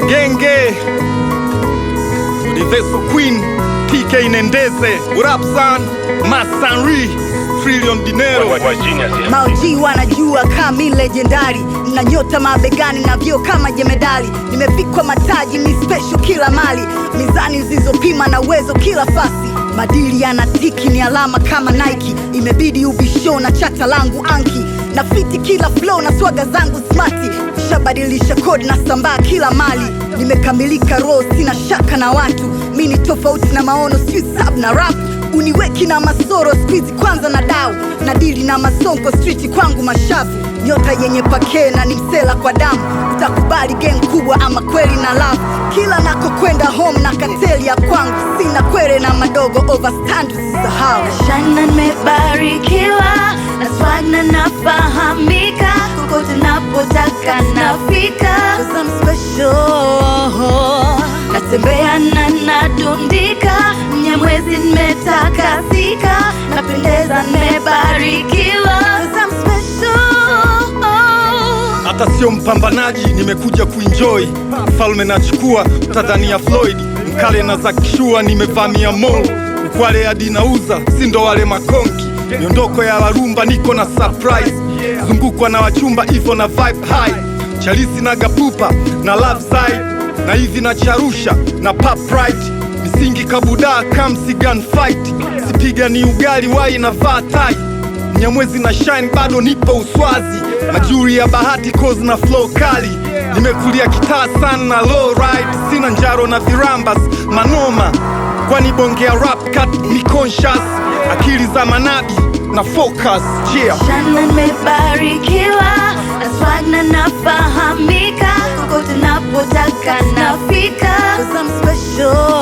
Genge Universal Queen TK Nendeze. What up son? Masanri Trillion Dinero. Mauji wanajua kama legendary, na nyota mabegani na vyo kama jemedali. Nimefikwa mataji mi special kila mali, mizani zilizopima na uwezo kila fasi. Madili yanatiki ni alama kama Nike, imebidi ubisho na chata langu anki. Na fiti kila flow na swaga zangu smarti, shabadilisha kodi na sambaa kila mali. Nimekamilika roho sina shaka na watu, mini tofauti na maono sweet sub na rap. Uniweki na masoro squeeze kwanza na dau, na dili na masonko street kwangu mashavu. Nyota yenye pake na ni msela kwa damu, utakubali gang kubwa ama kweli na love. Kila nako kwenda home na kateli ya kwangu, sina kwere na madogo overstand usisahau. Shana nimebarikiwa na swag na nafahamika, kokote napotaka nafika. Cause I'm special, Natembea na nadundika, Mnyamwezi nimetakasika, napendeza nimebarikiwa. cause I'm special. Hata sio mpambanaji, nimekuja kuenjoy. Mfalme nachukua, utadhania Floyd. Mkale na za kishua, nimevamia mall. Ukwale hadi nauza, sindo wale makonki. Miondoko ya larumba, niko na surprise. Zungukwa na wachumba, hivyo na vibe high. Chalisi na gapupa, na love side. Na hivi na charusha, na pop right. Misingi kabuda, kamsi gunfight. Sipiga ni ugali, wai na vaa tai. Mnyamwezi na shine, bado nipo uswazi. Majuri ya bahati cause na flow kali. Nimekulia kitaa sana na low ride. Sina njaro na virambas, manoma. Kwani bongea rap cut ni conscious. Akili za manabi na focus, yeah. Shana nimebarikiwa na swag na nafahamika, kokote napotaka nafika. Cause I'm special.